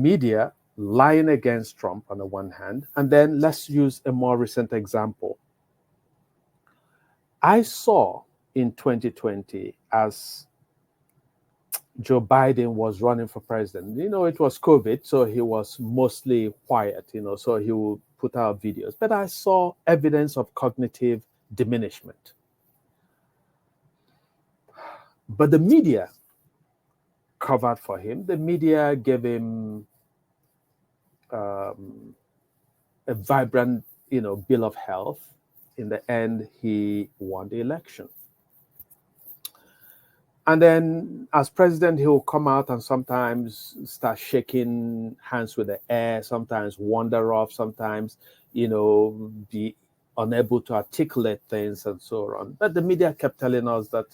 media lying against Trump on the one hand, and then let's use a more recent example. I saw in 2020, as Joe Biden was running for president, it was COVID, so he was mostly quiet, so he would put out videos. But I saw evidence of cognitive diminishment. But the media covered for him. The media gave him a vibrant, bill of health. In the end, he won the election. And then as president, he will come out and sometimes start shaking hands with the air, sometimes wander off, sometimes, be unable to articulate things and so on. But the media kept telling us that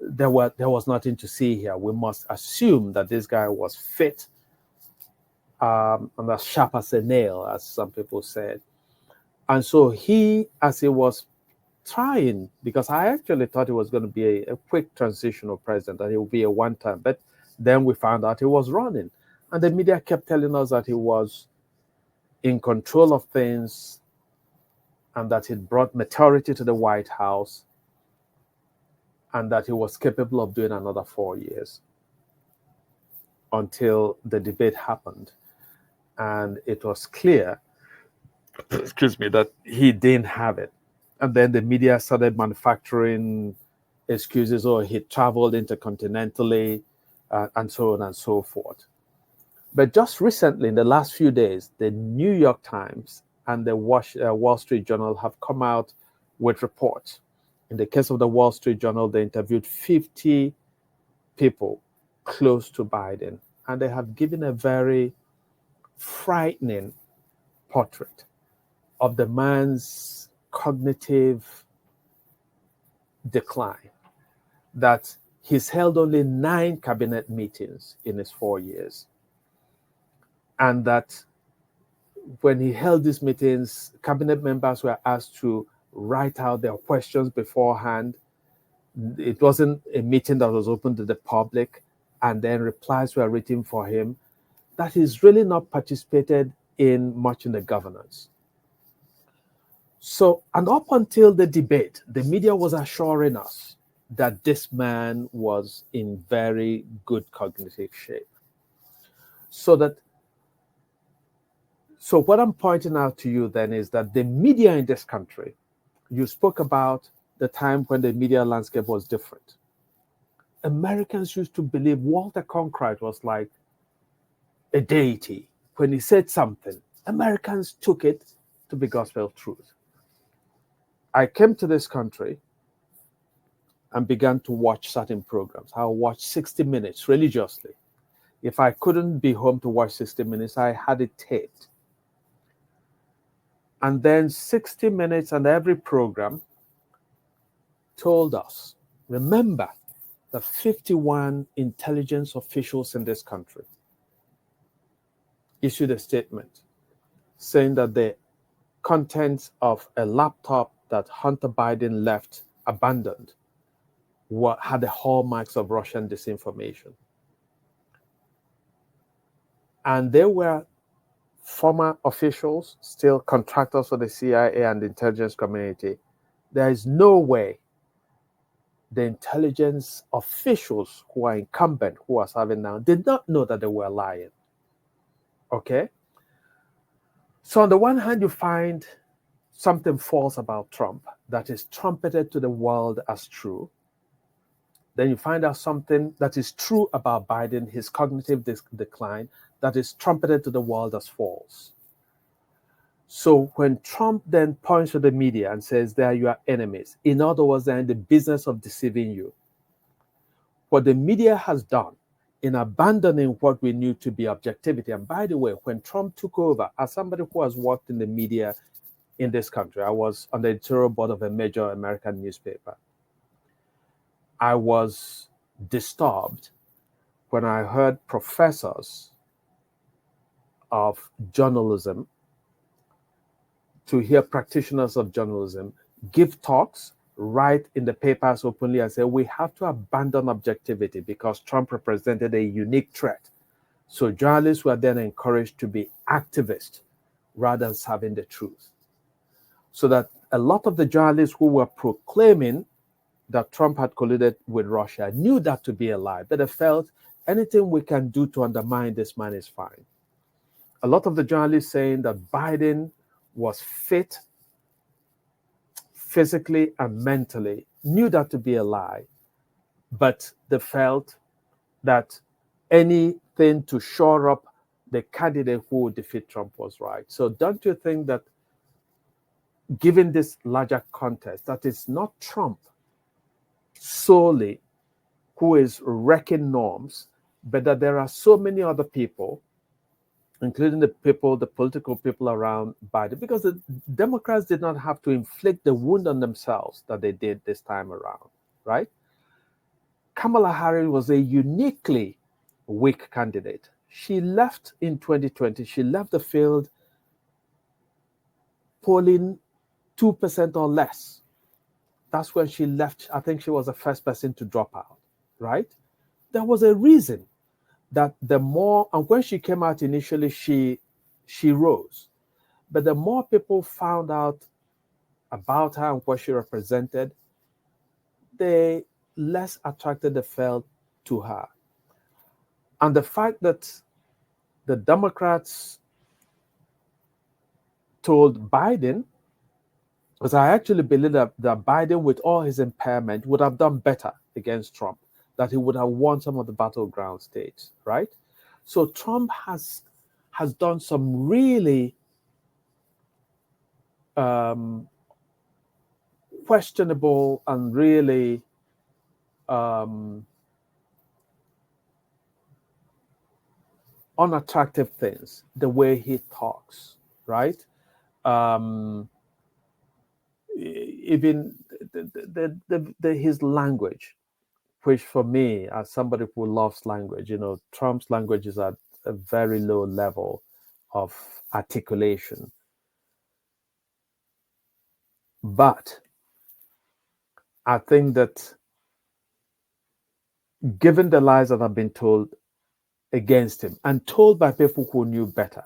there was nothing to see here. We must assume that this guy was fit and as sharp as a nail, as some people said. And so he, as he was trying, because I actually thought it was going to be a quick transitional president, that he would be a one-time, but then we found out he was running. And the media kept telling us that he was in control of things and that he'd brought maturity to the White House and that he was capable of doing another 4 years until the debate happened. And it was clear, that he didn't have it. And then the media started manufacturing excuses, or he traveled intercontinentally, and so on and so forth. But just recently, in the last few days, the New York Times and the Wall Street Journal have come out with reports. In the case of the Wall Street Journal, they interviewed 50 people close to Biden, and they have given a very frightening portrait of the man's cognitive decline, that he's held only 9 cabinet meetings in his 4 years, and that when he held these meetings, cabinet members were asked to write out their questions beforehand. It wasn't a meeting that was open to the public, and then replies were written for him. That he's really not participated in much in the governance. So, and up until the debate, the media was assuring us that this man was in very good cognitive shape. So what I'm pointing out to you then is that the media in this country, you spoke about the time when the media landscape was different. Americans used to believe Walter Cronkite was like a deity. When he said something, Americans took it to be gospel truth. I came to this country and began to watch certain programs. I watched 60 Minutes religiously. If I couldn't be home to watch 60 Minutes, I had it taped. And then 60 Minutes and every program told us, remember the 51 intelligence officials in this country issued a statement saying that the contents of a laptop that Hunter Biden left abandoned had the hallmarks of Russian disinformation. And they were former officials, still contractors for the CIA and the intelligence community. There is no way the intelligence officials who are incumbent, who are serving now, did not know that they were lying. Okay? So on the one hand, you find something false about Trump that is trumpeted to the world as true. Then you find out something that is true about Biden, his cognitive decline, that is trumpeted to the world as false. So when Trump then points to the media and says, they are your enemies, in other words, they're in the business of deceiving you. What the media has done in abandoning what we knew to be objectivity, and by the way, when Trump took over, as somebody who has worked in the media in this country, I was on the editorial board of a major American newspaper. I was disturbed when I heard professors of journalism, to hear practitioners of journalism give talks, write in the papers openly and say, we have to abandon objectivity because Trump represented a unique threat So journalists were then encouraged to be activists rather than serving the truth. So that a lot of the journalists who were proclaiming that Trump had colluded with Russia knew that to be a lie, but they felt anything we can do to undermine this man is fine. A lot of the journalists saying that Biden was fit physically and mentally knew that to be a lie, but they felt that anything to shore up the candidate who would defeat Trump was right. So don't you think that given this larger context, that it's not Trump solely who is wrecking norms, but that there are so many other people, including the political people around Biden, because the Democrats did not have to inflict the wound on themselves that they did this time around, right? Kamala Harris was a uniquely weak candidate. She left in 2020, she left the field polling 2% or less. That's when she left. I think she was the first person to drop out, right? There was a reason that the more, and when she came out initially, she rose. But the more people found out about her and what she represented, the less attracted they felt to her. And the fact that the Democrats told Biden, because I actually believe that Biden, with all his impairment, would have done better against Trump, that he would have won some of the battleground states, right? So Trump has done some really questionable and really unattractive things, the way he talks, right? Even his language, which for me, as somebody who loves language, Trump's language is at a very low level of articulation. But I think that given the lies that have been told against him and told by people who knew better,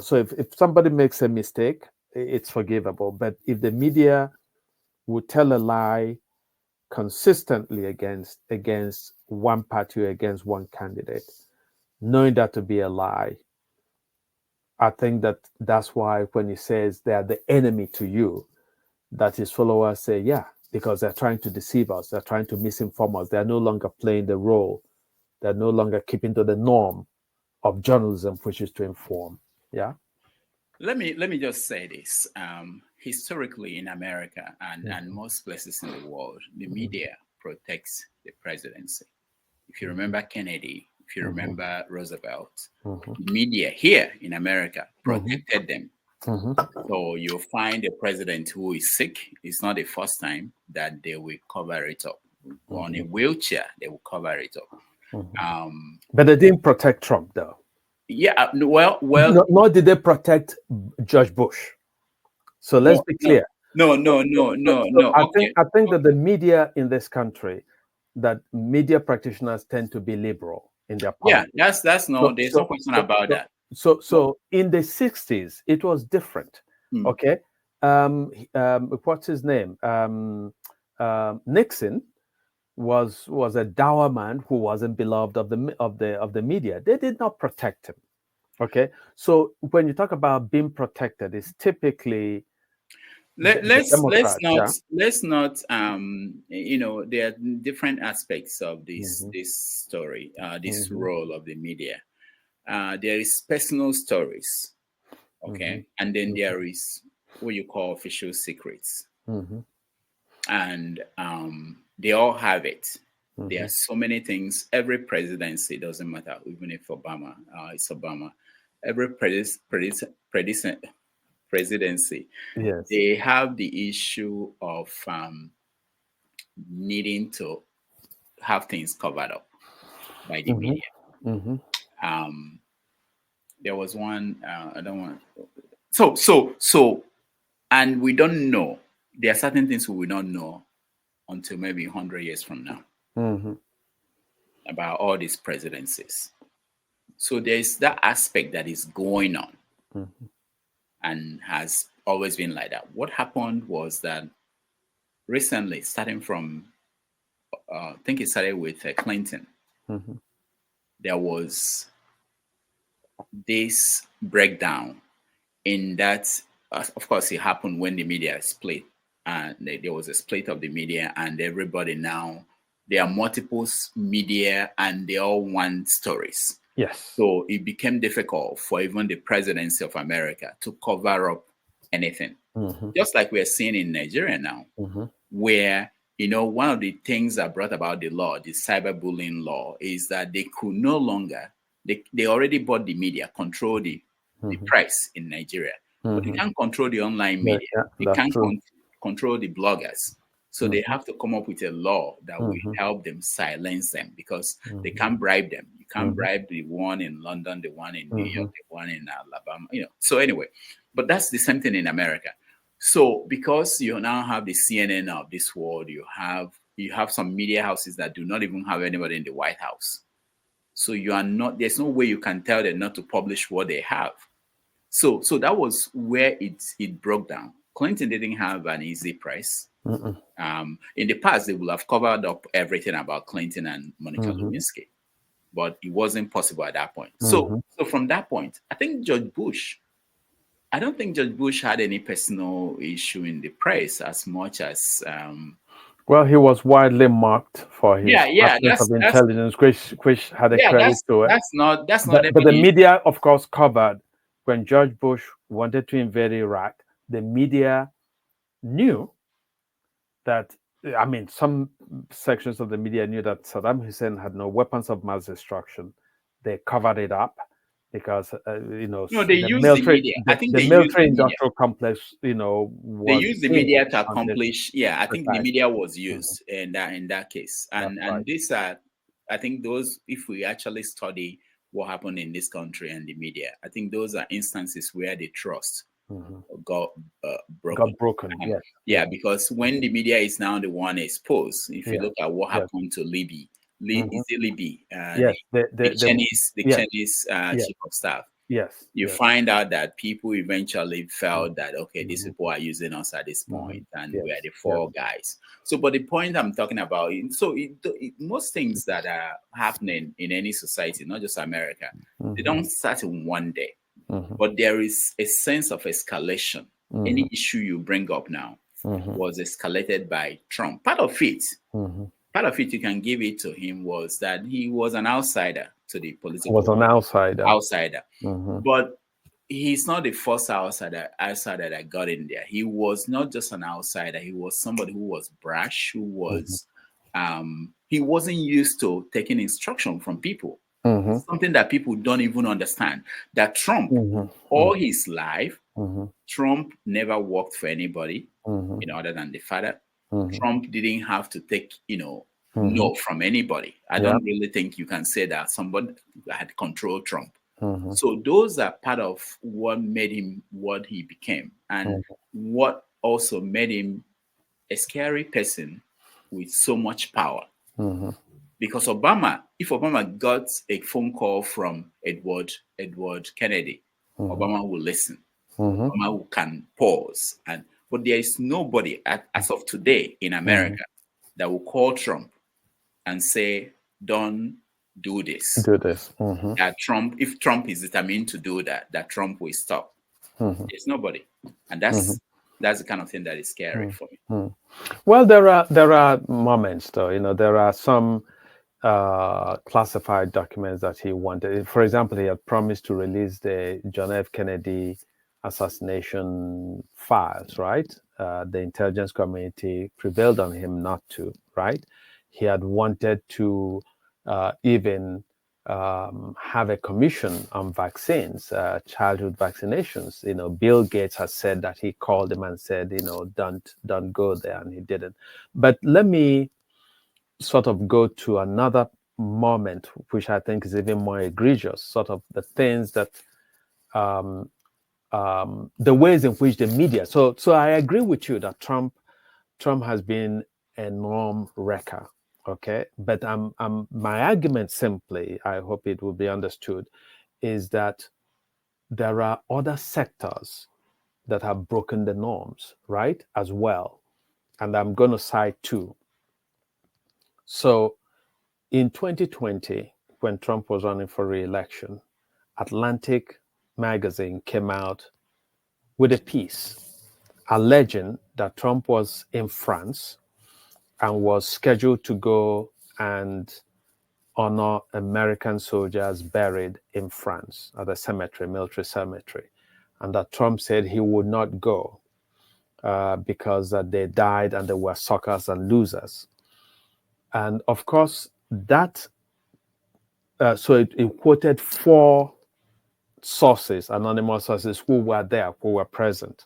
so if somebody makes a mistake, it's forgivable. But if the media would tell a lie consistently against one party or against one candidate, knowing that to be a lie, I think that's why when he says they are the enemy to you, that his followers say, yeah, because they're trying to deceive us, they're trying to misinform us, they're no longer playing the role, they're no longer keeping to the norm of journalism, which is to inform. Yeah. Let me just say this. Historically in America and most places in the world, the media protects the presidency. If you remember Kennedy, if you remember Roosevelt, the media here in America protected them. So you'll find a president who is sick. It's not the first time that they will cover it up. On a wheelchair, they will cover it up. But they didn't protect Trump, though. Yeah, well. Nor did they protect George Bush. So let's be clear. No. I think that the media in this country, that media practitioners tend to be liberal in their policy. Yeah, there's no question about that. So in the 60s, it was different. Okay. What's his name? Nixon was a dour man who wasn't beloved of the media. They did not protect him. Okay. So when you talk about being protected, it's typically let's not there are different aspects of this story, this role of the media. There is personal stories, okay, and then there is what you call official secrets, and they all have it. There are so many things. Every presidency, doesn't matter, even if it's Obama, every presidency, yes, they have the issue of needing to have things covered up by the media. There was one, I don't want. So, and we don't know. There are certain things we will not know until maybe 100 years from now about all these presidencies. So there's that aspect that is going on and has always been like that. What happened was that recently, starting from, I think it started with Clinton, there was this breakdown in that, of course, it happened when the media split. And there was a split of the media, and everybody now, there are multiple media and they all want stories. Yes. So it became difficult for even the presidency of America to cover up anything. Just like we're seeing in Nigeria now, where, one of the things that brought about the law, the cyberbullying law, is that they could no longer, they already bought the media, control the press in Nigeria, but they can't control the online media. They can't control the bloggers. So they have to come up with a law that will help them silence them, because they can't bribe them. You can't bribe the one in London, the one in New York, the one in Alabama, So anyway, but that's the same thing in America. So because you now have the CNN of this world, you have some media houses that do not even have anybody in the White House. So there's no way you can tell them not to publish what they have. So that was where it broke down. Clinton didn't have an easy press. In the past, they would have covered up everything about Clinton and Monica Lewinsky, but it wasn't possible at that point. So from that point, I don't think Judge Bush had any personal issue in the press as much as. Well, he was widely mocked for his absence of intelligence, which had a credit to it. That's not. But the media, of course, covered when George Bush wanted to invade Iraq. The media knew that. I mean, some sections of the media knew that Saddam Hussein had no weapons of mass destruction. They covered it up because no, they used the media. I think the military industrial complex, they used the media to accomplish. Yeah, I think the media was used in that case, and these are, I think those, if we actually study what happened in this country and the media, I think those are instances where the trust got broken. Yeah, because when the media is now the one exposed, if you look at what happened to Libby. Is it Libby? The Chinese chief of staff. Yes. You find out that people eventually felt that, okay, these people are using us at this point, and we are the fall guys. So, but the point I'm talking about, most things that are happening in any society, not just America, they don't start in one day. But there is a sense of escalation. Any issue you bring up now was escalated by Trump. Part of it, you can give it to him, was that he was an outsider to the political. Was an outsider. But he's not the first outsider that got in there. He was not just an outsider. He was somebody who was brash, who was, he wasn't used to taking instruction from people. Something that people don't even understand. That Trump, all his life, Trump never worked for anybody, other than the father. Trump didn't have to take, no from anybody. I don't really think you can say that somebody had controlled Trump. So those are part of what made him what he became, and what also made him a scary person with so much power. Because if Obama got a phone call from Edward Kennedy, Obama will listen. Obama can pause, but there is nobody as of today in America that will call Trump and say, "Don't do this." That Trump, if Trump is determined to do that Trump will stop. There's nobody, and that's the kind of thing that is scary for me. Well, there are moments, though. There are some classified documents that he wanted. For example, he had promised to release the John F. Kennedy assassination files, right? The intelligence community prevailed on him not to, right? He had wanted to even have a commission on vaccines, childhood vaccinations. Bill Gates has said that he called him and said, don't go there, and he didn't. But let me sort of go to another moment, which I think is even more egregious, sort of the things that the ways in which the media. So I agree with you that Trump has been a norm wrecker Okay, but my argument simply, I hope it will be understood, is that there are other sectors that have broken the norms, right, as well. And I'm going to cite two. So in 2020, when Trump was running for re-election, Atlantic magazine came out with a piece alleging that Trump was in France and was scheduled to go and honor American soldiers buried in France at a cemetery, military cemetery, and that Trump said he would not go because they died and they were suckers and losers. And of course, that so it quoted four sources, anonymous sources, who were there, who were present.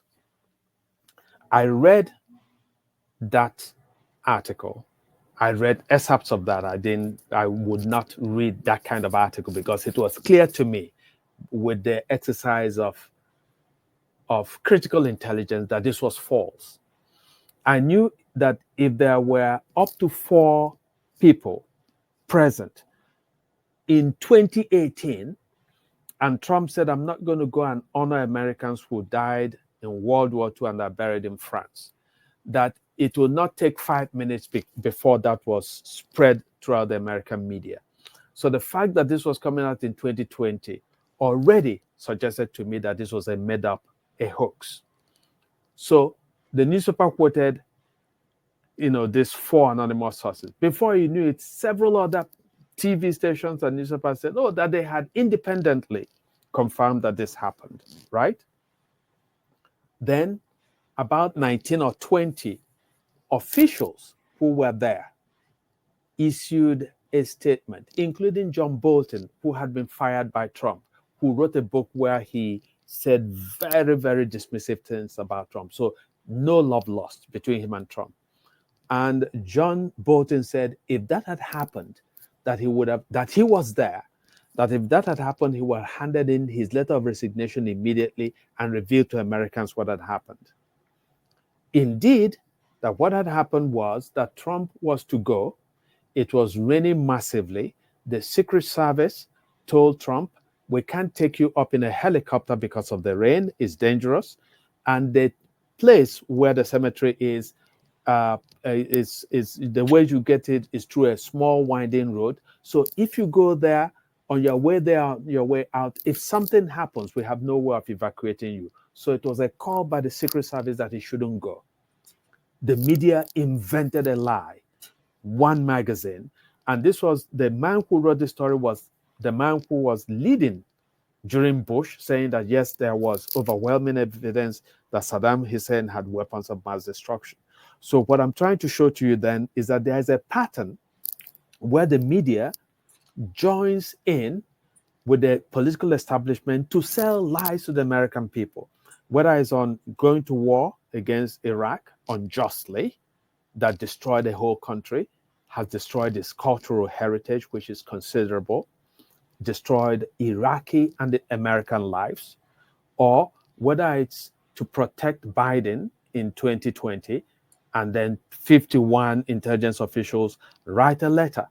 I read that article. I read excerpts of that. I would not read that kind of article because it was clear to me with the exercise of critical intelligence that this was false. I knew that if there were up to four people present in 2018, and Trump said, I'm not going to go and honor Americans who died in World War II and are buried in France, that it will not take 5 minutes before that was spread throughout the American media. So the fact that this was coming out in 2020 already suggested to me that this was a made up, a hoax. So the newspaper quoted, these four anonymous sources. Before you knew it, several other TV stations and newspapers said, that they had independently confirmed that this happened, right? Then about 19 or 20 officials who were there issued a statement, including John Bolton, who had been fired by Trump, who wrote a book where he said very, very dismissive things about Trump. So no love lost between him and Trump. And John Bolton said if that had happened, that he was there, that if that had happened, he would have handed in his letter of resignation immediately and revealed to Americans what had happened. Indeed, that what had happened was that Trump was to go. It was raining massively. The Secret Service told Trump, we can't take you up in a helicopter because of the rain. It's dangerous. And the place where the cemetery is the way you get it is through a small winding road. So if you go there, on your way there, on your way out, if something happens, we have no way of evacuating you. So it was a call by the Secret Service that he shouldn't go. The media invented a lie. One magazine, and this was the man who wrote the story was the man who was leading during Bush, saying that yes, there was overwhelming evidence that Saddam Hussein had weapons of mass destruction. So what I'm trying to show to you then is that there is a pattern where the media joins in with the political establishment to sell lies to the American people, whether it's on going to war against Iraq unjustly, that destroyed the whole country, has destroyed its cultural heritage, which is considerable, destroyed Iraqi and the American lives, or whether it's to protect Biden in 2020, and then 51 intelligence officials write a letter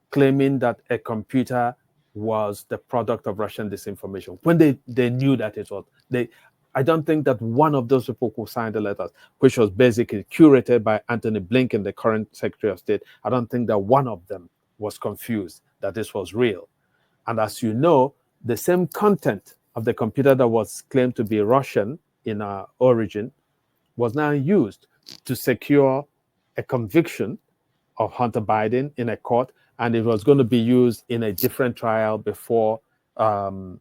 claiming that a computer was the product of Russian disinformation when they knew that it was. I don't think that one of those people who signed the letters, which was basically curated by Anthony Blinken, the current Secretary of State, I don't think that one of them was confused that this was real. And as you know, the same content of the computer that was claimed to be Russian in origin was now used to secure a conviction of Hunter Biden in a court, and it was going to be used in a different trial before that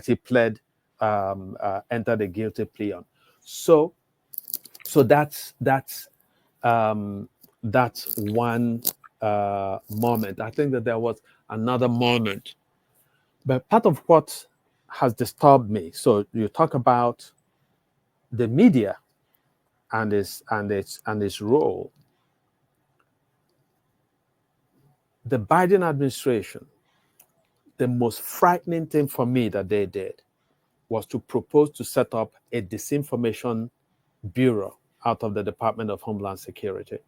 he pled, entered a guilty plea on. So that's one moment. I think that there was another moment, but part of what has disturbed me. So you talk about the media and its role. The Biden administration, the most frightening thing for me that they did was to propose to set up a disinformation bureau out of the Department of Homeland Security.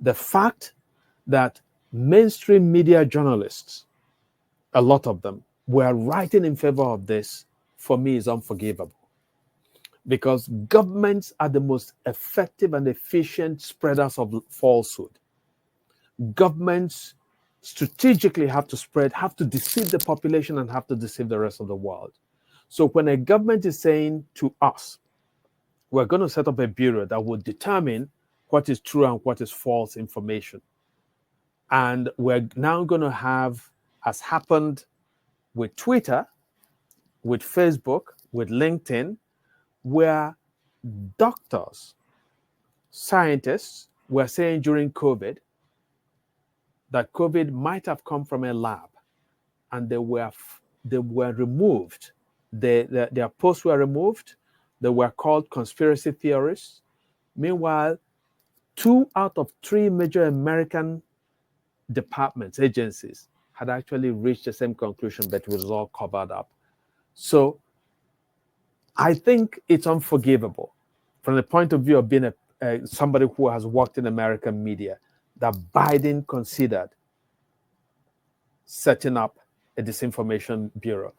The fact that mainstream media journalists, a lot of them, were writing in favor of this, for me, is unforgivable. Because governments are the most effective and efficient spreaders of falsehood. Governments strategically have to deceive the population and have to deceive the rest of the world. So when a government is saying to us, we're going to set up a bureau that will determine what is true and what is false information. And we're now going to have, as happened with Twitter, with Facebook, with LinkedIn, where doctors, scientists were saying during COVID that COVID might have come from a lab, and they were removed. Their posts were removed. They were called conspiracy theorists. Meanwhile, 2 out of 3 major American departments, agencies, had actually reached the same conclusion, but it was all covered up. So I think it's unforgivable from the point of view of being somebody who has worked in American media, that Biden considered setting up a disinformation bureau.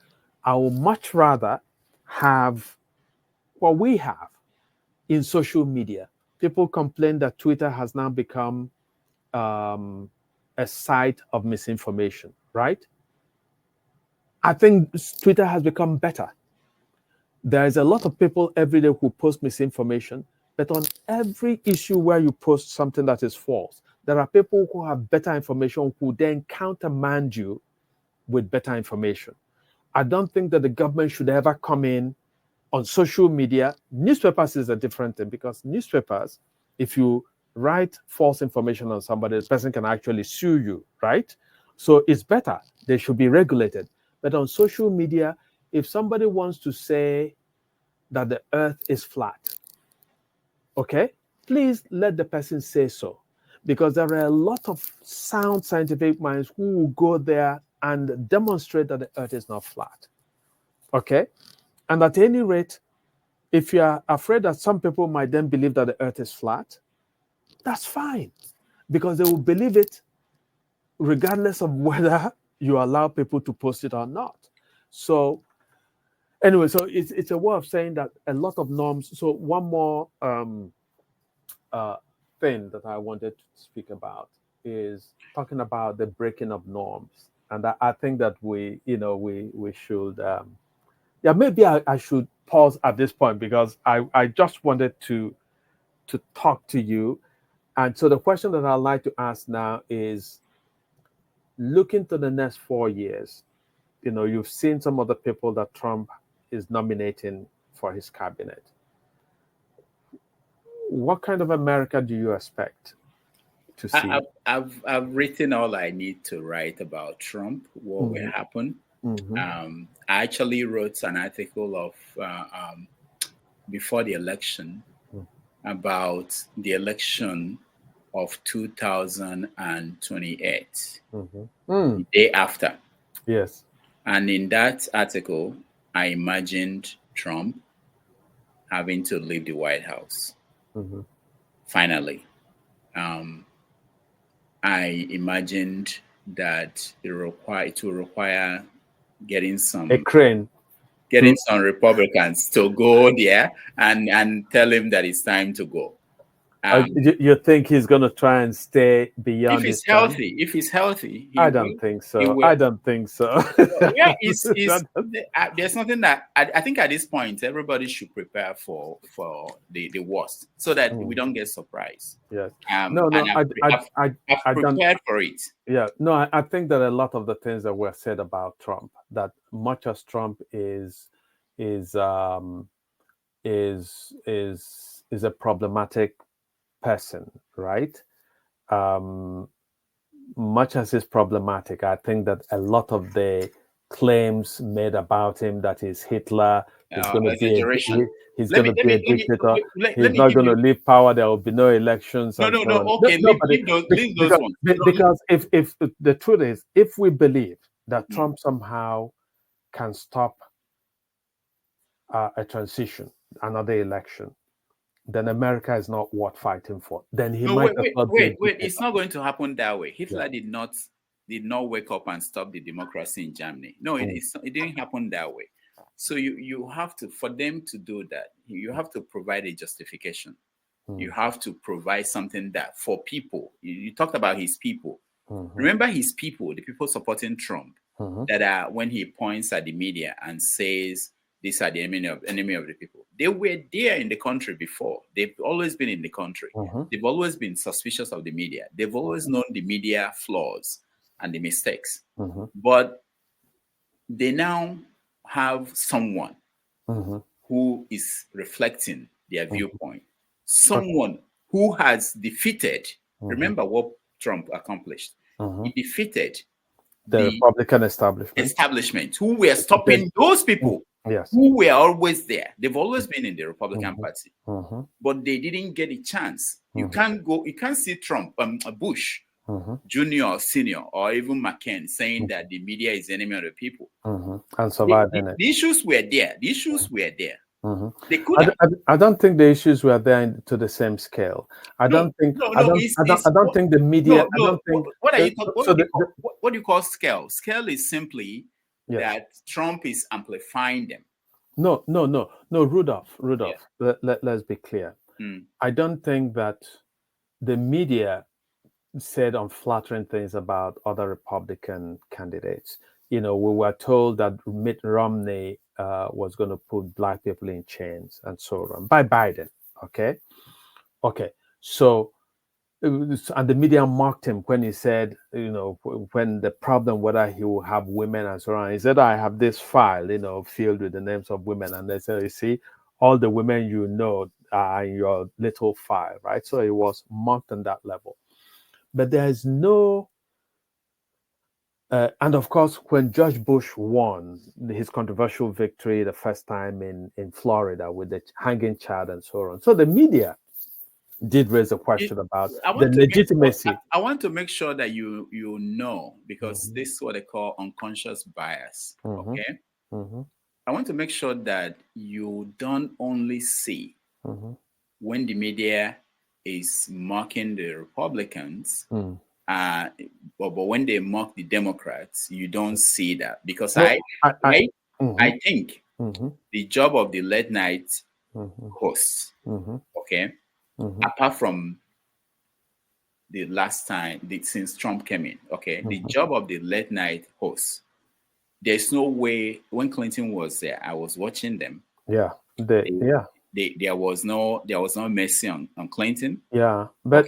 I would much rather have what we have in social media. People complain that Twitter has now become a site of misinformation, right? I think Twitter has become better. There's a lot of people every day who post misinformation, but on every issue where you post something that is false, there are people who have better information who then countermand you with better information. I don't think that the government should ever come in on social media. Newspapers is a different thing, because newspapers, if you write false information on somebody, the person can actually sue you, right? So it's better. They should be regulated. But on social media, if somebody wants to say that the earth is flat, okay, please let the person say so. Because there are a lot of sound scientific minds who will go there and demonstrate that the earth is not flat. Okay? And at any rate, if you are afraid that some people might then believe that the earth is flat, that's fine. Because they will believe it regardless of whether you allow people to post it or not. So anyway, so it's a way of saying that a lot of norms. So one more thing that I wanted to speak about is talking about the breaking of norms. And I think that we should, maybe I should pause at this point, because I just wanted to talk to you. And so the question that I'd like to ask now is, looking to the next 4 years, you've seen some of the people that Trump is nominating for his cabinet. What kind of America do you expect to see? I've written all I need to write about Trump, what will happen. I actually wrote an article of before the election about the election of 2028, the day after. Yes. And in that article, I imagined Trump having to leave the White House. Finally. I imagined that it will require getting some Republicans to go there and tell him that it's time to go. You think he's going to try and stay beyond if his healthy? term? If he's healthy, I don't think so. I don't think so. Yeah, there's nothing that I think at this point everybody should prepare for the worst, so that we don't get surprised. Yes. I've prepared for it. Yeah. No, I think that a lot of the things that were said about Trump, that much as Trump is a problematic person, right? Much as he's problematic, I think that a lot of the claims made about him, that he's Hitler, he's going to be a dictator, he's not going to leave power, there will be no elections. No. Okay, leave those ones. Because if the truth is, if we believe that Trump somehow can stop a transition, another election, then America is not worth fighting for. Then he might as well wait. It's not going to happen that way. Hitler did not wake up and stop the democracy in Germany. No, it didn't happen that way. So you have to, for them to do that, you have to provide a justification. You have to provide something that for people. You talked about his people. Remember his people, the people supporting Trump, that are, when he points at the media and says these are the enemy of the people. They were there in the country before. They've always been in the country. They've always been suspicious of the media. They've always known the media flaws and the mistakes. But they now have someone who is reflecting their viewpoint. Someone who has defeated, remember what Trump accomplished. He defeated the Republican establishment who were stopping those people who were always there. They've always been in the Republican Party, but they didn't get a chance. You can't see Trump, Bush, Junior, Senior, or even McCain saying that the media is the enemy of the people. And surviving it. The issues were there. They could. I don't think the issues were there to the same scale. I don't think the media. What do you call scale? Scale is simply that Trump is amplifying them. No, Rudolph. Let's be clear. I don't think that the media said unflattering things about other Republican candidates. We were told that Mitt Romney was going to put black people in chains and so on by Biden. Okay. So, and the media mocked him when he said, when the problem whether he will have women and so on. He said, I have this file, filled with the names of women, and they said, you see, all the women are in your little file, right? So he was mocked on that level. But there is no. And of course, when George Bush won his controversial victory the first time in Florida with the hanging child and so on, so the media did raise a question about the legitimacy. I want to make sure that you know, because this is what they call unconscious bias. Okay, I want to make sure that you don't only see when the media is mocking the Republicans. But when they mock the Democrats, you don't see that, because I think the job of the late night hosts, apart from the last time since Trump came in, the job of the late night hosts, there's no way. When Clinton was there, I was watching them. There was no mercy on Clinton. Yeah, but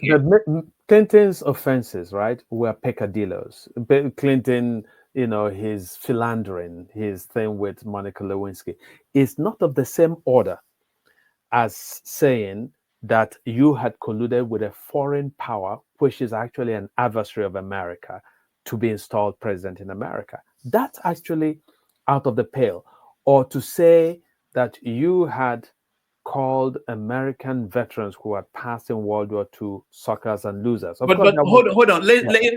Clinton's offenses, right, were peccadillos. Clinton, his philandering, his thing with Monica Lewinsky, is not of the same order as saying that you had colluded with a foreign power, which is actually an adversary of America, to be installed president in America. That's actually out of the pale. Or to say that you had called American veterans who had passed in World War II suckers and losers. But hold on.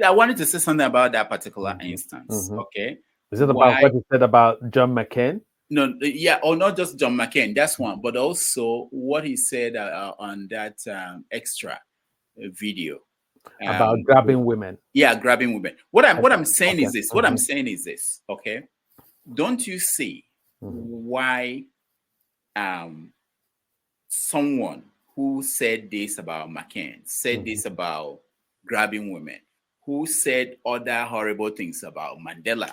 I wanted to say something about that particular instance. Okay. Is it about what you said about John McCain? No, or not just John McCain. That's one, but also what he said on that extra video about grabbing women. Yeah, grabbing women. What I'm saying is this. What I'm saying is this. Okay, don't you see why someone who said this about McCain, said this about grabbing women, who said other horrible things about Mandela,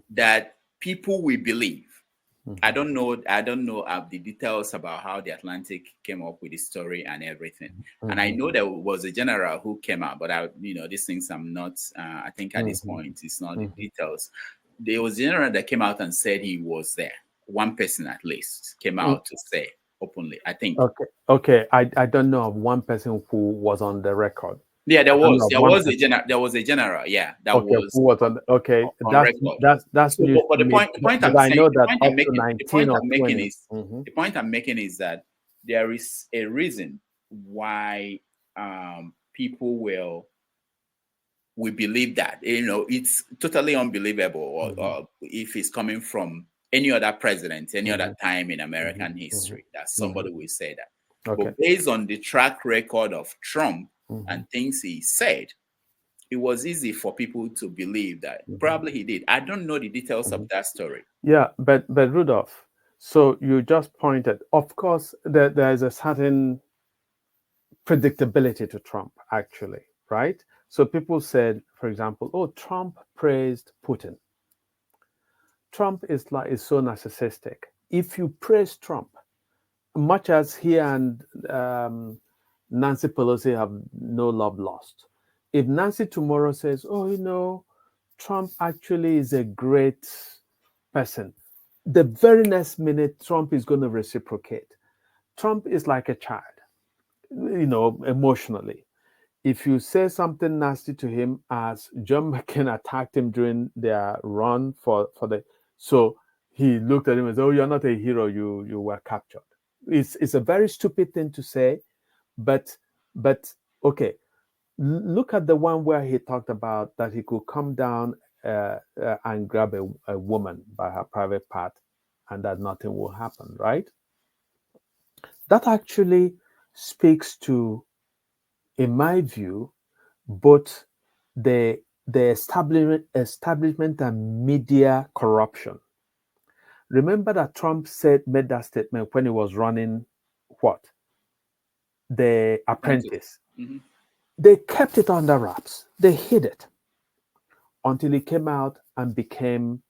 that people will believe? I don't know the details about how the Atlantic came up with the story and everything. And I know there was a general who came out, but these things I'm not, I think at this point, it's not the details. There was a general that came out and said he was there. One person at least came out to say openly, I think. Okay. I don't know of one person who was on the record. Yeah, there was a general. Yeah, that was. Who was on? That's new. But the point I'm making is that there is a reason why people will believe that. It's totally unbelievable, or if it's coming from any other president, any other time in American history, that somebody will say that. Okay. But based on the track record of Trump and things he said, it was easy for people to believe that probably he did. I don't know the details of that story. Yeah, but Rudolph, so you just pointed, of course, there is a certain predictability to Trump, actually, right? So people said, for example, oh, Trump praised Putin. Trump is so narcissistic. If you praise Trump, much as he and Nancy Pelosi have no love lost, if Nancy tomorrow says, oh, Trump actually is a great person, the very next minute, Trump is going to reciprocate. Trump is like a child, emotionally. If you say something nasty to him, as John McCain attacked him during their run for the, so he looked at him and said, "Oh, you're not a hero. You were captured." It's a very stupid thing to say, but okay. Look at the one where he talked about that he could come down and grab a woman by her private part, and that nothing will happen, right? That actually speaks to, in my view, both the establishment and media corruption. Remember that Trump made that statement when he was running what? The Apprentice. Mm-hmm. They kept it under wraps. They hid it until he came out and became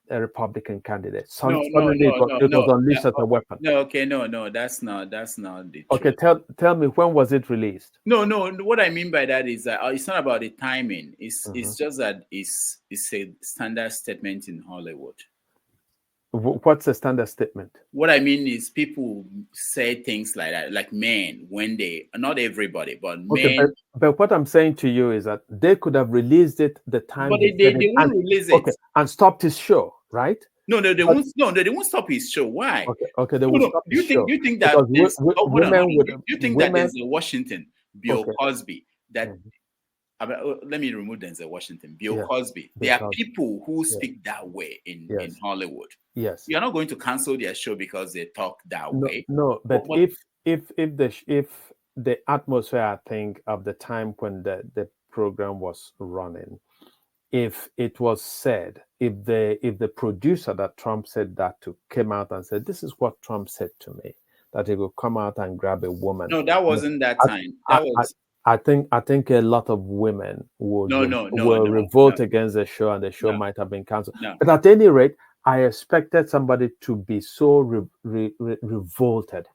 a Republican candidate. Suddenly it was unleashed as a weapon. No, okay, no, that's not the truth. Okay, tell me, when was it released? No, what I mean by that is that it's not about the timing. It's just that it's a standard statement in Hollywood. What's a standard statement? What I mean is people say things like that, like men, when they, not everybody, but okay, men. But what I'm saying to you is that they could have released it the time. But they won't release it. Okay, and stopped his show, right? No, they won't. No, they won't stop his show. Why? Okay, they will stop his show. Do you think that there's a Washington, Bill Cosby, that let me remove Denzel Washington, Bill Cosby. There are people who speak that way in Hollywood. Yes, you're not going to cancel their show because they talk that way. No, but if the atmosphere, I think, of the time when the program was running, if it was said, if the producer that Trump said that to came out and said, "This is what Trump said to me," that he would come out and grab a woman. No, that wasn't that time. I think a lot of women would revolt against the show, and the show might have been canceled. No. But at any rate, I expected somebody to be so revolted.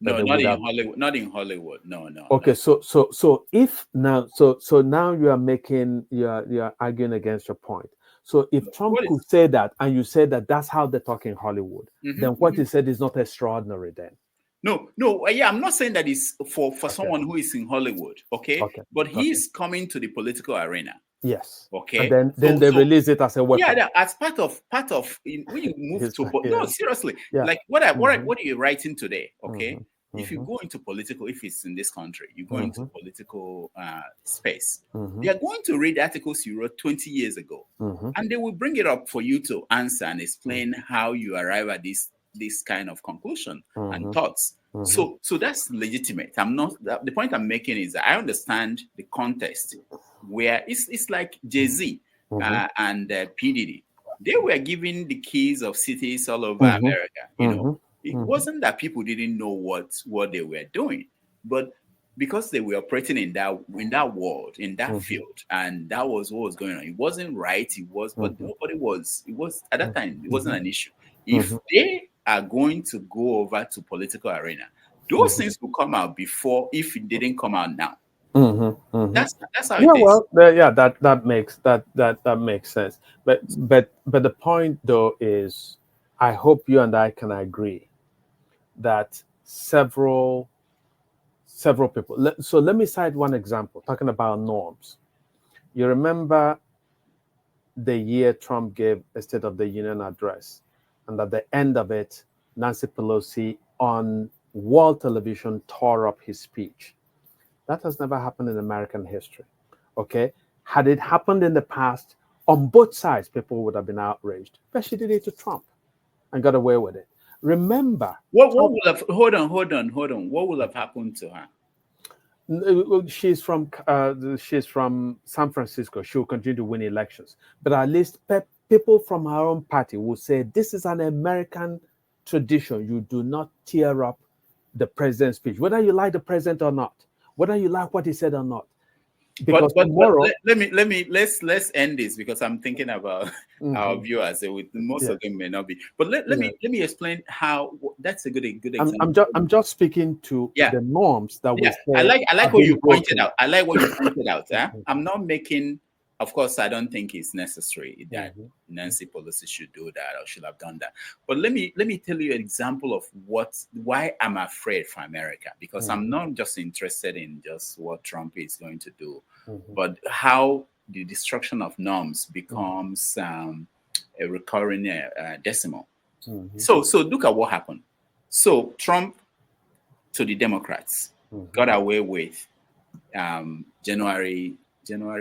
No, not in Hollywood. Not in Hollywood. No. Okay, no. so if now, so now you are arguing against your point. So if Trump could say that, and you say that that's how they talk in Hollywood, then what he said is not extraordinary then. No, yeah, I'm not saying that it's for someone who is in Hollywood, okay? But he's coming to the political arena. Yes. Okay. And then they release it as a weapon. Yeah, as part of when you move to no, seriously. Yeah. Like what are you writing today? Okay. If you go into political, if it's in this country, you go into political space. They are going to read articles you wrote 20 years ago, and they will bring it up for you to answer and explain how you arrive at this kind of conclusion and thoughts. So that's legitimate. I'm not. The point I'm making is that I understand the context where it's like Jay-Z and P. Diddy. They were given the keys of cities all over America. You know, it wasn't that people didn't know what they were doing, but because they were operating in that world, in that field, and that was what was going on. It wasn't right. It was, but nobody was. It was at that time. It wasn't an issue. If they are going to go over to political arena, those things will come out before. If it didn't come out now, that's how it is. Well, that makes sense. But the point though is, I hope you and I can agree that several people. So let me cite one example. Talking about norms, you remember the year Trump gave a State of the Union address, and at the end of it, Nancy Pelosi on world television tore up his speech. That has never happened in American history. Okay, had it happened in the past, on both sides, people would have been outraged. But she did it to Trump and got away with it. Remember, what would have hold on. What would have happened to her? She's from San Francisco. She will continue to win elections, but at least people from her own party will say this is an American tradition. You do not tear up the president's speech, whether you like the president or not, whether you like what he said or not. Because tomorrow, let's end this, because I'm thinking about our viewers. With most of them may not be, but let me explain how that's a good example. I'm just speaking to the norms that we say. I like what you pointed out. I like what you pointed out. I'm not making. Of course, I don't think it's necessary that Nancy Pelosi should do that or should have done that. But let me tell you an example of why I'm afraid for America, because I'm not just interested in just what Trump is going to do, but how the destruction of norms becomes a recurring decimal. So look at what happened. So Trump, to the Democrats, got away with January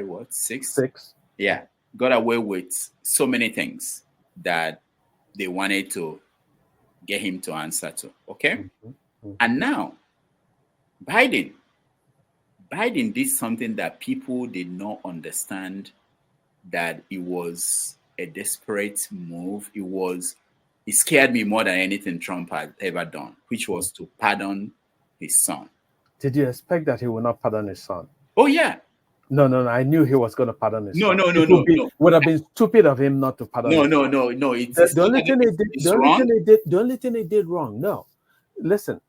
what? 6th? Yeah. Got away with so many things that they wanted to get him to answer to. Okay? And now, Biden did something that people did not understand, that it was a desperate move. It scared me more than anything Trump had ever done, which was to pardon his son. Did you expect that he would not pardon his son? Oh, yeah. No. I knew he was going to pardon his son. No. Would have been stupid of him not to pardon his son. No. The only thing he did wrong. No. Listen,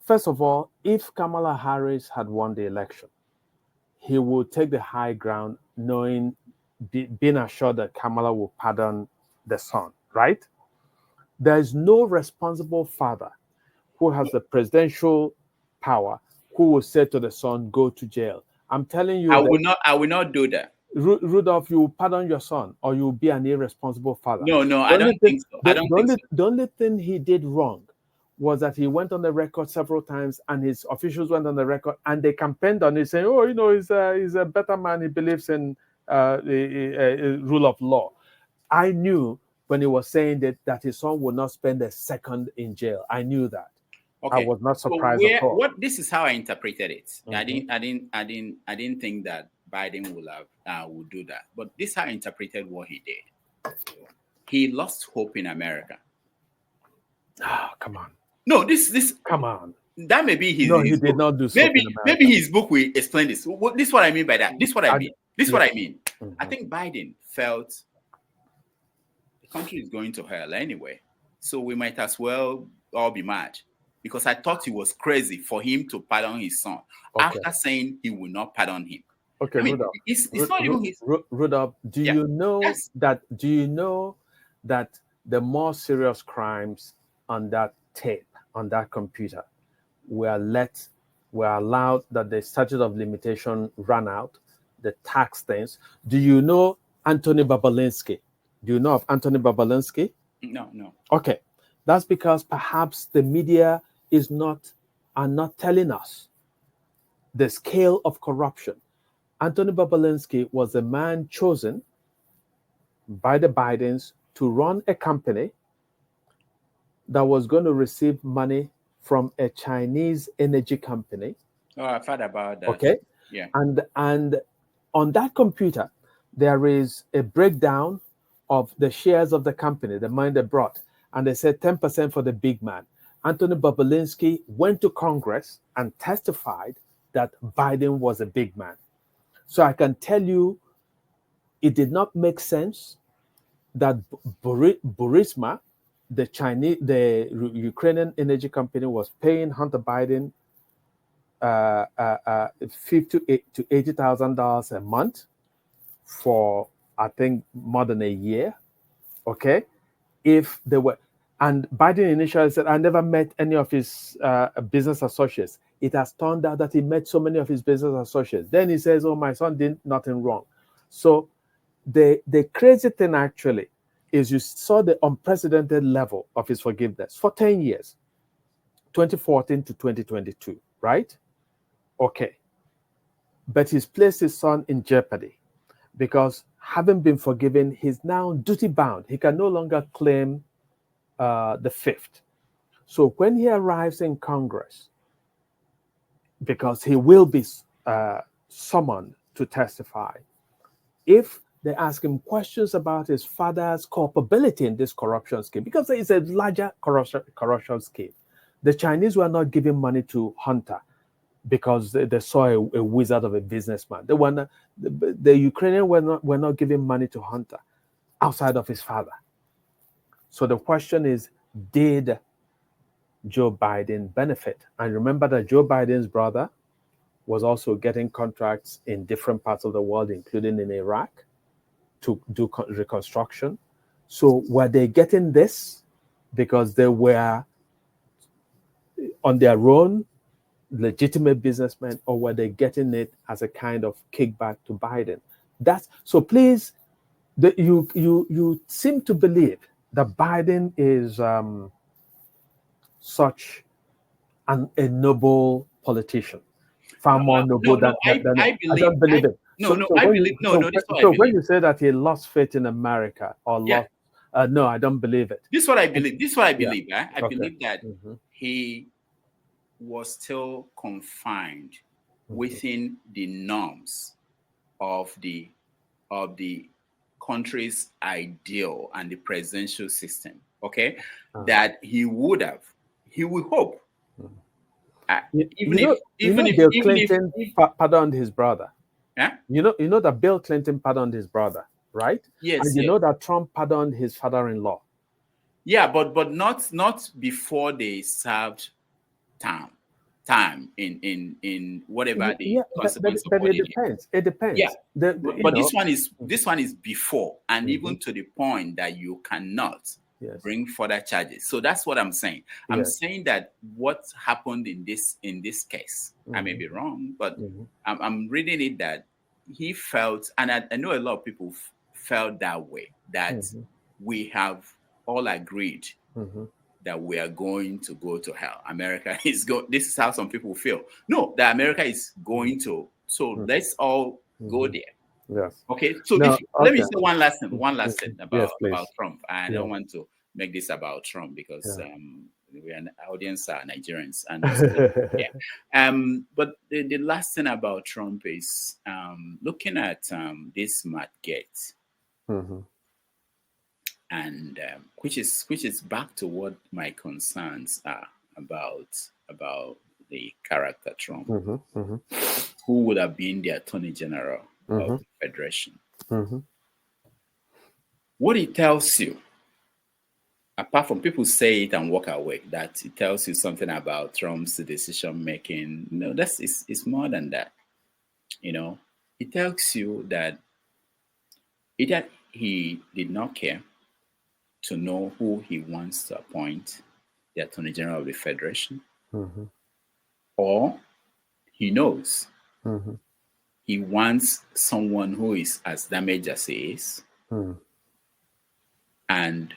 first of all, if Kamala Harris had won the election, he would take the high ground, being assured that Kamala will pardon the son, right? There is no responsible father who has the presidential power who will say to the son, go to jail. I'm telling you, I will not do that. Rudolph, you will pardon your son, or you will be an irresponsible father. No, I don't think so. The only thing he did wrong was that he went on the record several times, and his officials went on the record, and they campaigned on it, saying, "Oh, he's a better man. He believes in the rule of law." I knew when he was saying that his son would not spend a second in jail. I knew that. Okay. I was not surprised at all. This is how I interpreted it. I didn't think that Biden would do that. But this is how I interpreted what he did. He lost hope in America. Oh, come on. No, this come on. That may be his. No, he did not do so. Maybe his book will explain this. This is what I mean by that. This is what I mean. I think Biden felt the country is going to hell anyway, so we might as well all be mad. Because I thought he was crazy for him to pardon his son after saying he will not pardon him. Okay, I mean, Rudolph. It's not even his. Rudolph, do you know that the more serious crimes on that tape, on that computer, were allowed, that the statute of limitation ran out, the tax things? Do you know Anthony Babalinsky? Do you know of Anthony Babalinsky? No. Okay. That's because perhaps the media are not telling us the scale of corruption. Anthony Babalinsky was a man chosen by the Bidens to run a company that was going to receive money from a Chinese energy company. Oh, I've heard about that. Okay. Yeah. And on that computer, there is a breakdown of the shares of the company, the money they brought. And they said 10% for the big man. Anthony Babalinsky went to Congress and testified that Biden was a big man. So I can tell you, it did not make sense that Burisma, the Ukrainian energy company, was paying Hunter Biden $50,000 to $80,000 a month for, I think, more than a year. Okay, if they were. And Biden initially said, I never met any of his business associates. It has turned out that he met so many of his business associates. Then he says, oh, my son did nothing wrong. So the crazy thing actually is you saw the unprecedented level of his forgiveness for 10 years, 2014 to 2022, right? Okay. But he's placed his son in jeopardy because having been forgiven, he's now duty bound. He can no longer claim the fifth. So when he arrives in Congress, because he will be summoned to testify, if they ask him questions about his father's culpability in this corruption scheme, because it's a larger corruption scheme. The Chinese were not giving money to Hunter because they saw a wizard of a businessman. They were not, the Ukrainians were not giving money to Hunter outside of his father. So the question is, did Joe Biden benefit? And remember that Joe Biden's brother was also getting contracts in different parts of the world, including in Iraq, to do reconstruction. So were they getting this because they were on their own legitimate businessmen, or were they getting it as a kind of kickback to Biden? That's so. Please, you seem to believe that Biden is such a noble politician, far more noble than I don't believe it. So when you say that he lost faith in America or lost, no, I don't believe it. This is what I believe. I believe that he was still confined within the norms of the country's ideal and the presidential system. Okay, that he would hope. Even if Bill Clinton pardoned his brother. Yeah. You know that Bill Clinton pardoned his brother, right? Yes. And you know that Trump pardoned his father-in-law. Yeah, but not before they served time in whatever the consequence of what it depends. It depends. Yeah. But this one is before, and even to the point that you cannot bring further charges. So that's what I'm saying. I'm saying that what happened in this case, I may be wrong, but I'm reading it that he felt, and I know a lot of people felt that way, that we have all agreed that we are going to go to hell. America is this is how some people feel. No, that America is going to. So let's all go there. Yes. Okay. So let me say one last thing about Trump. I don't want to make this about Trump because we are audience are Nigerians, and but the last thing about Trump is looking at this Matt Gaetz. And which is back to what my concerns are about the character Trump, who would have been the Attorney General of the Federation. What it tells you, apart from people say it and walk away, that it tells you something about Trump's decision making. No, it's more than that. It tells you that either he did not care to know who he wants to appoint the Attorney General of the Federation, or he knows he wants someone who is as damaged as he is, and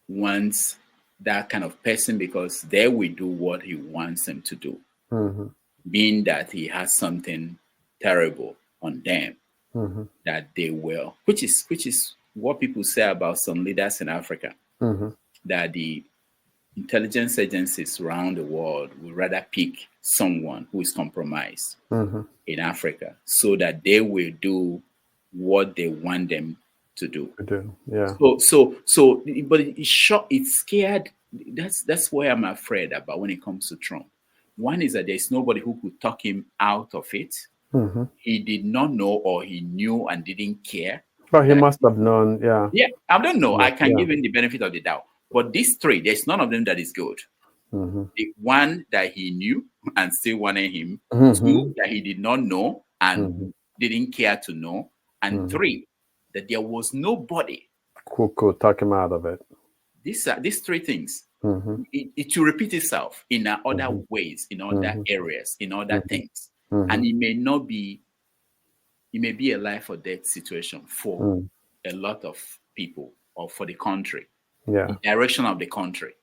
wants that kind of person because they will do what he wants them to do, being that he has something terrible on them that they will, which is what people say about some leaders in Africa, that the intelligence agencies around the world would rather pick someone who is compromised in Africa so that they will do what they want them to do. So but it's scared. That's why I'm afraid about when it comes to Trump. One is that there's nobody who could talk him out of it. He did not know, or he knew and didn't care. But he must have known, Yeah, I don't know. I can give him the benefit of the doubt. But these three, there's none of them that is good. The one that he knew and still wanted him. Two, that he did not know and didn't care to know. And three, that there was nobody who could talk him out of it. These three things, it will repeat itself in other ways, in other areas, in other things. And it may be a life or death situation for a lot of people or for the country, the direction of the country.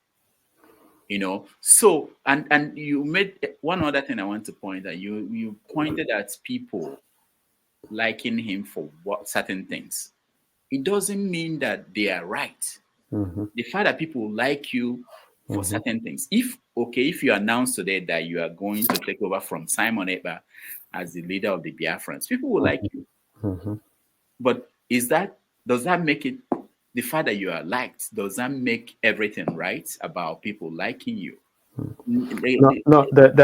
So and you made one other thing I want to point out. You pointed at people liking him for certain things. It doesn't mean that they are right. The fact that people like you for certain things. If you announce today that you are going to take over from Simon Ekpa as the leader of the Biafrans, people will like you. But does that make it, the fact that you are liked, does that make everything right about people liking you? No, the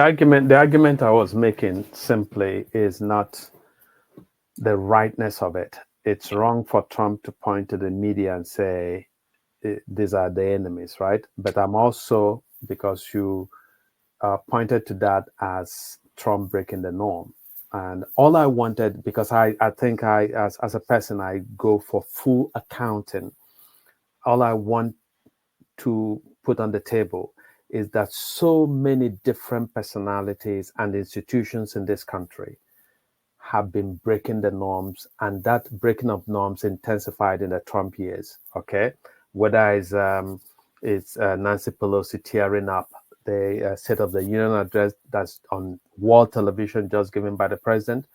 argument I was making simply is not the rightness of it. It's wrong for Trump to point to the media and say these are the enemies, right? But I'm also, because you pointed to that as Trump breaking the norm. And all I wanted, because I think as a person, I go for full accounting. All I want to put on the table is that so many different personalities and institutions in this country have been breaking the norms, and that breaking of norms intensified in the Trump years. Okay, whether it's Nancy Pelosi tearing up the State of the Union address that's on world television just given by the president,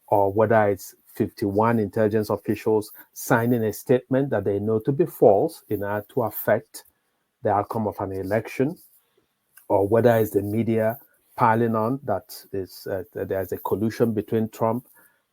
or whether it's 51 intelligence officials signing a statement that they know to be false in order to affect the outcome of an election, or whether it's the media piling on that is there's a collusion between Trump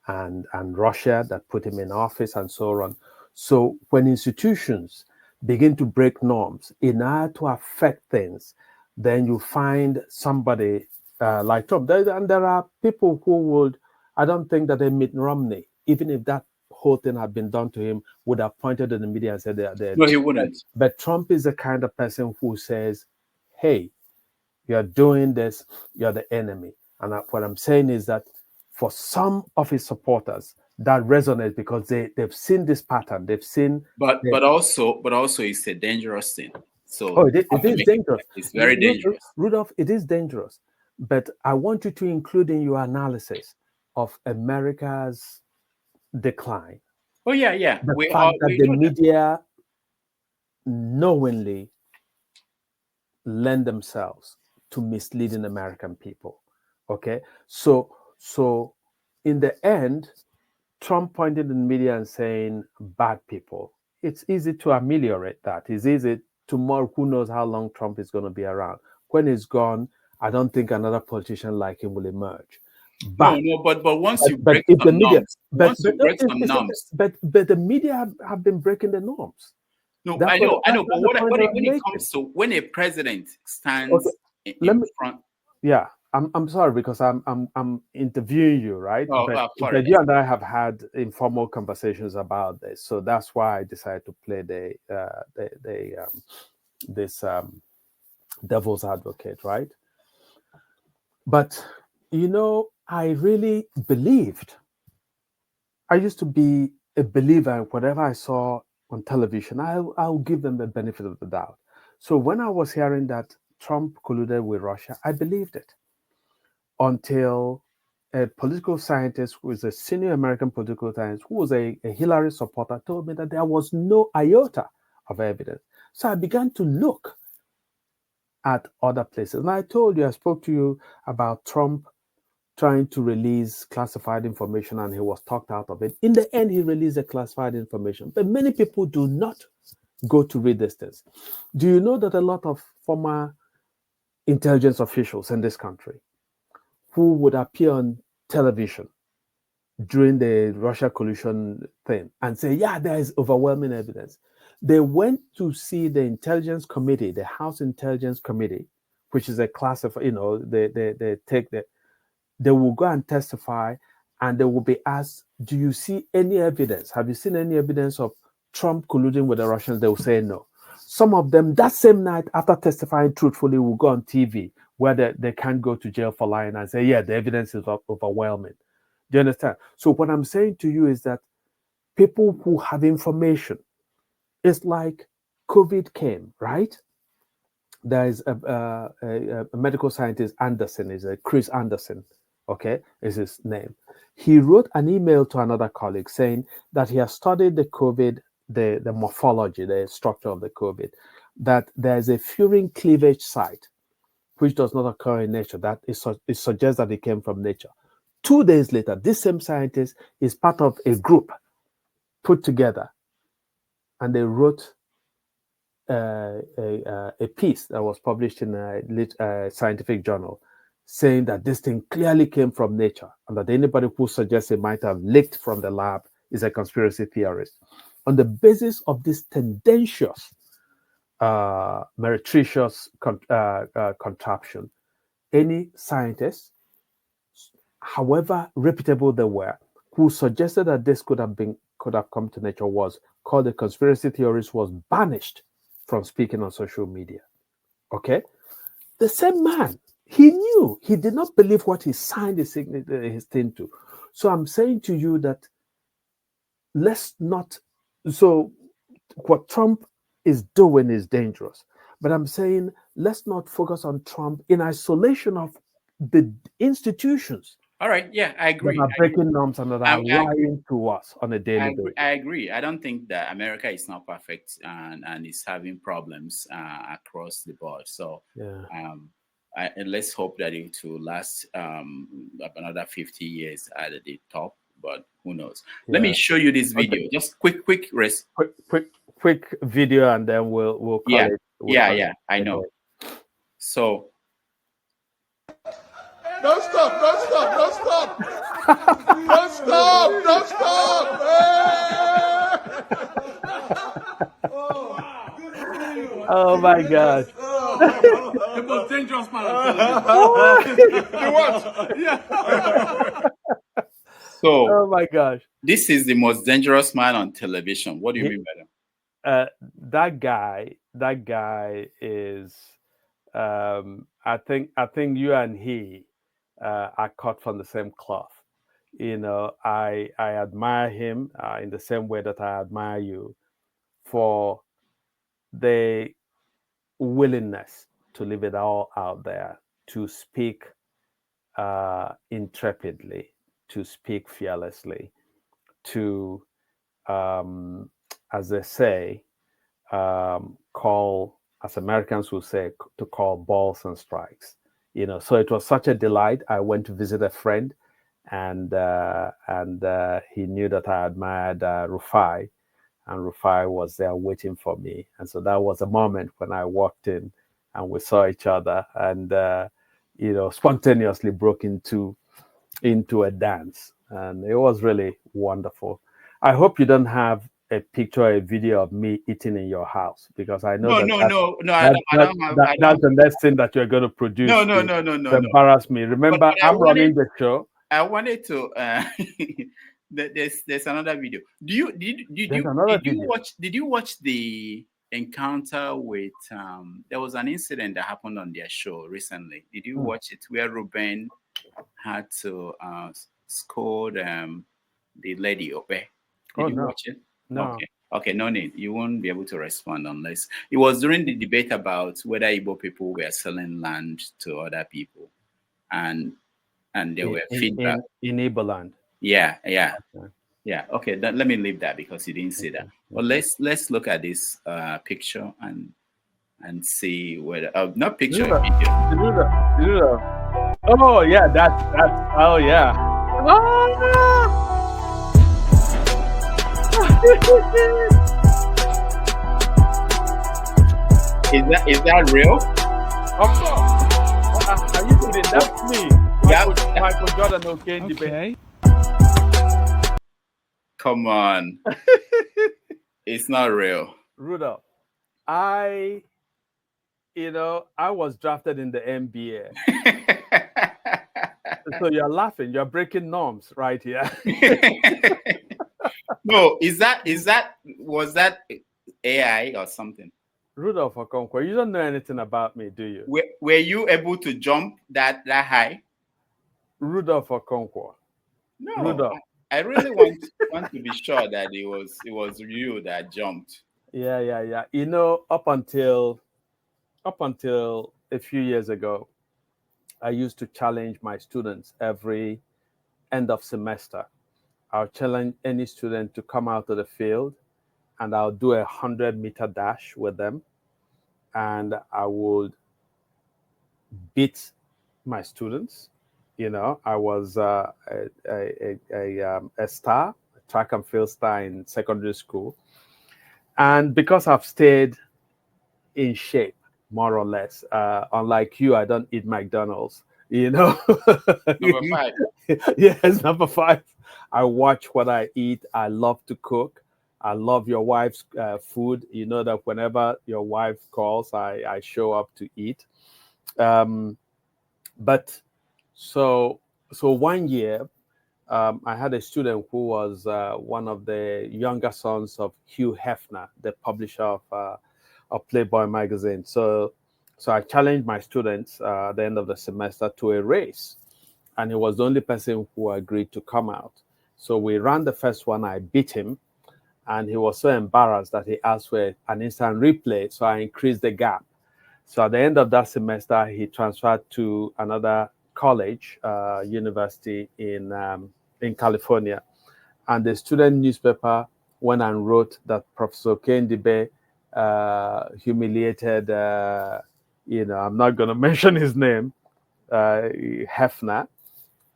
and Russia that put him in office and so on. So when institutions begin to break norms in order to affect things, then you find somebody like Trump. And there are people who would, I don't think that they Mitt Romney, even if that whole thing had been done to him, would have pointed to the media and said they're no, he wouldn't. But Trump is the kind of person who says, hey, you're doing this, you're the enemy. And what I'm saying is that for some of his supporters, that resonates because they've seen this pattern. They've seen. But also it's a dangerous thing. So it is dangerous. It's very dangerous. Rudolph, it is dangerous. But I want you to include in your analysis of America's decline. Oh, yeah. The fact that the media knowingly lend themselves to misleading American people. Okay, so in the end, Trump pointed in the media and saying bad people. It's easy to ameliorate that. It's easy. Tomorrow, who knows how long Trump is going to be around? When he's gone, I don't think another politician like him will emerge. But once you break some norms, but the media have been breaking the norms. No, I know. But when it comes to when a president stands in front, yeah, I'm sorry because I'm interviewing you, right? But you and I have had informal conversations about this, so that's why I decided to play this devil's advocate, right? But I really believed. I used to be a believer. Whatever I saw on television, I'll give them the benefit of the doubt. So when I was hearing that Trump colluded with Russia, I believed it. Until a political scientist who is a senior American political scientist, who was a Hillary supporter, told me that there was no iota of evidence. So I began to look at other places. And I spoke to you about Trump trying to release classified information, and he was talked out of it. In the end, he released the classified information. But many people do not go to read these things. Do you know that a lot of former intelligence officials in this country who would appear on television during the Russia collusion thing and say, yeah, there is overwhelming evidence, they went to see the intelligence committee, the House Intelligence Committee, which is a class of, they will go and testify, and they will be asked, do you see any evidence? Have you seen any evidence of Trump colluding with the Russians? They will say no. Some of them, that same night, after testifying truthfully, will go on TV where they can't go to jail for lying and say, yeah, the evidence is overwhelming. Do you understand? So what I'm saying to you is that people who have information, it's like COVID came, right? There is a medical scientist, Anderson, is a Chris Anderson, okay, is his name. He wrote an email to another colleague saying that he has studied the COVID, the morphology, the structure of the COVID, that there's a furin cleavage site, which does not occur in nature. That it suggests that it came from nature. 2 days later, this same scientist is part of a group put together, and they wrote a piece that was published in a scientific journal saying that this thing clearly came from nature and that anybody who suggests it might have leaked from the lab is a conspiracy theorist. On the basis of this tendentious, meretricious contraption, any scientist, however reputable they were, who suggested that this could have come to nature was called a conspiracy theorist, was banished from speaking on social media. Okay? The same man, he knew, he did not believe what he signed his thing to. So I'm saying to you that let's not, so what Trump is doing is dangerous. But I'm saying let's not focus on Trump in isolation of the institutions. All right. Yeah, I agree. That are breaking norms and that are lying to us on a daily basis. I agree. I don't think that America is not perfect and is having problems across the board. So let's hope that it will last another 50 years at the top. But who knows? Yeah. Let me show you this video. Okay. Just quick video, and then we'll call it. I know. So. Don't stop! Don't stop! Don't stop! Don't stop! Don't stop! Oh my God! The most dangerous man. You what? Yeah. So, oh my gosh! This is the most dangerous man on television. What do you mean by that? That guy is. I think you and he are cut from the same cloth. You know, I admire him in the same way that I admire you for the willingness to leave it all out there, to speak intrepidly, to speak fearlessly, to, as they say, call, as Americans will say, to call balls and strikes. You know, so it was such a delight. I went to visit a friend, and he knew that I admired Rufai, and Rufai was there waiting for me. And so that was a moment when I walked in and we saw each other, and you know, spontaneously broke into a dance, and it was really wonderful. I hope you don't have a picture or a video of me eating in your house, because I know that's the next thing that you're going to produce. No. To embarrass me. Remember, I'm running the show. I wanted to. There's another video. Did you watch the encounter with? There was an incident that happened on their show recently. Did you watch it, where Ruben had to scold the lady Ope? Did you watch it? No. Okay, no need. You won't be able to respond unless it was during the debate about whether Igbo people were selling land to other people, and there were feedback in Igbo land. Yeah. Okay, then let me leave that because you didn't see that. Well, let's look at this picture and see whether not picture video. Oh yeah, that's oh yeah. Is that real? Of course. Are you kidding? That's me. Michael Jordan, okay, Ndibe. Come on. It's not real. Rudolph, I was drafted in the NBA. So you're laughing. You're breaking norms right here. No, was that AI or something? Rudolph Okonkwo, you don't know anything about me, do you? Were you able to jump that high? Rudolph Okonkwo. No, Rudolph. I really want to be sure that it was you that jumped. Yeah. You know, up until a few years ago, I used to challenge my students every end of semester. I'll challenge any student to come out to the field, and I'll do 100-meter dash with them, and I would beat my students. You know, I was a star, a track and field star in secondary school, and because I've stayed in shape, more or less. Unlike you, I don't eat McDonald's. You know. Number 5. Yes, number 5. I watch what I eat. I love to cook. I love your wife's food. You know that whenever your wife calls, I show up to eat. But so one year, I had a student who was one of the younger sons of Hugh Hefner, the publisher of Playboy magazine. So I challenged my students at the end of the semester to a race, and he was the only person who agreed to come out. So we ran the first one. I beat him, and he was so embarrassed that he asked for an instant replay. So I increased the gap. So at the end of that semester, he transferred to another college, university in California, and the student newspaper went and wrote that Professor Ndibe humiliated. I'm not going to mention his name, Hefner,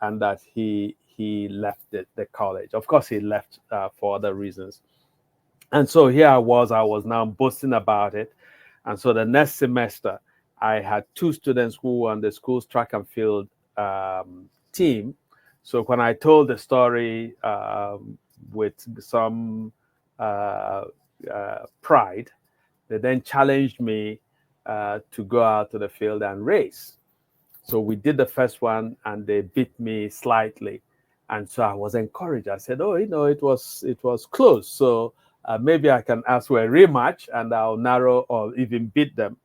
and that he left the college. Of course, he left for other reasons. And so here I was now boasting about it. And so the next semester, I had 2 students who were on the school's track and field team. So when I told the story with some pride, they then challenged me to go out to the field and race. So we did the first one, and they beat me slightly. And so I was encouraged. I said, "Oh, it was close. So maybe I can ask for a rematch, and I'll narrow or even beat them."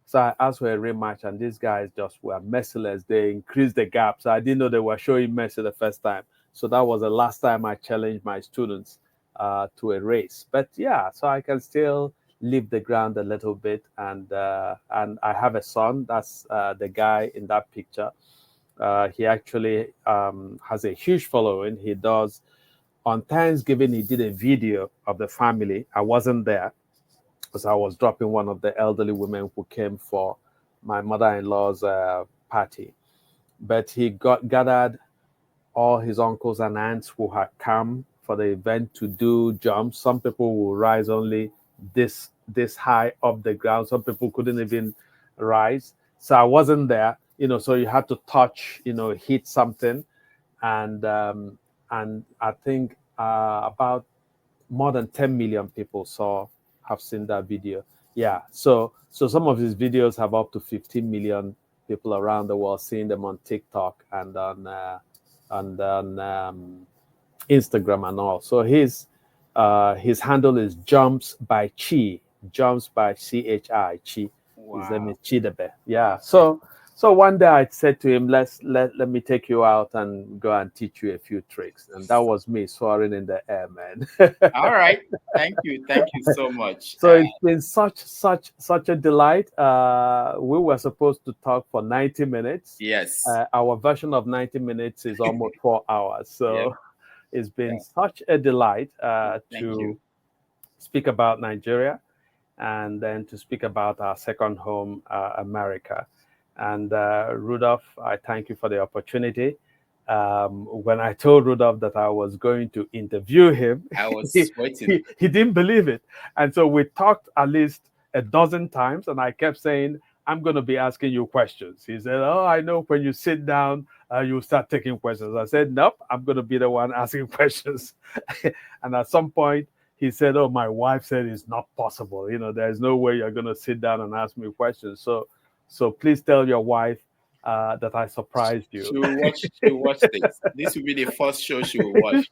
So I asked for a rematch, and these guys just were merciless. They increased the gap. So I didn't know they were showing mercy the first time. So that was the last time I challenged my students to a race. But yeah, so I can still leave the ground a little bit, and I have a son. That's the guy in that picture. He actually has a huge following. He does. On Thanksgiving, he did a video of the family. I wasn't there because I was dropping one of the elderly women who came for my mother-in-law's party. But he gathered all his uncles and aunts who had come for the event to do jumps. Some people will rise only this high up the ground. Some people couldn't even rise. So I wasn't there, so you had to touch, hit something. And I think about more than 10 million people have seen that video. Yeah. So some of his videos have up to 15 million people around the world seeing them on TikTok and on Instagram and all. So his handle is Jumps by Chi. Jumps by CHI. Chi. Wow. His name is Ndibe. Yeah. So one day I said to him, let me take you out and go and teach you a few tricks. And that was me soaring in the air, man. All right. Thank you so much. So it's been such a delight. We were supposed to talk for 90 minutes. Yes. Our version of 90 minutes is almost 4 hours. So it's been such a delight to speak about Nigeria, and then to speak about our second home, America. And Rudolph, I thank you for the opportunity. When I told Rudolph that I was going to interview him, I was waiting. He didn't believe it. And so we talked at least a dozen times, and I kept saying, I'm going to be asking you questions. He said, oh, I know when you sit down, you start taking questions. I said, nope, I'm going to be the one asking questions. And at some point, he said, oh, my wife said it's not possible. There's no way you're going to sit down and ask me questions. So please tell your wife that I surprised you. She'll watch this. This will be the first show she will watch.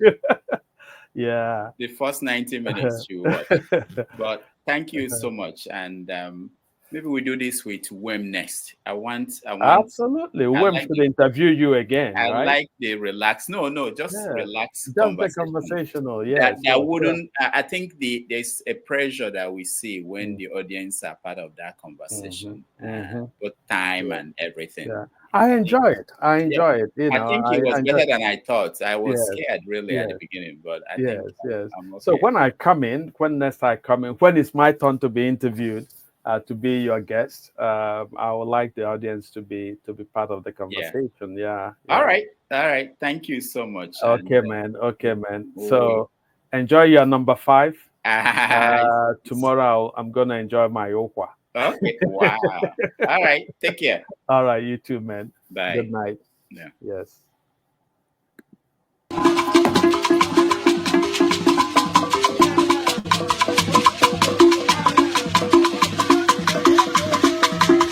Yeah. The first 90 minutes she will watch. But thank you so much. And maybe we do this with Wim next. I want Absolutely. Wim should interview you again. I right? like the relax. No, just relax. Just the conversational. Yes. That wouldn't. I think there's a pressure that we see when the audience are part of that conversation. Both time and everything. Yeah. I enjoy it. I think it was better than I thought. I was scared really at the beginning, but I think I'm okay. So when next I come in, when it's my turn to be interviewed, to be your guest, I would like the audience to be part of the conversation. Yeah. All right. Thank you so much. Okay, man. So enjoy your number 5. Tomorrow I'm gonna enjoy my okwa. Okay. Wow. All right. Take care. All right. You too, man. Bye. Good night. Yeah. Yes.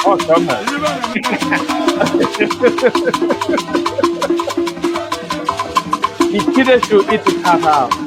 Oh, come on. He should eat it half out.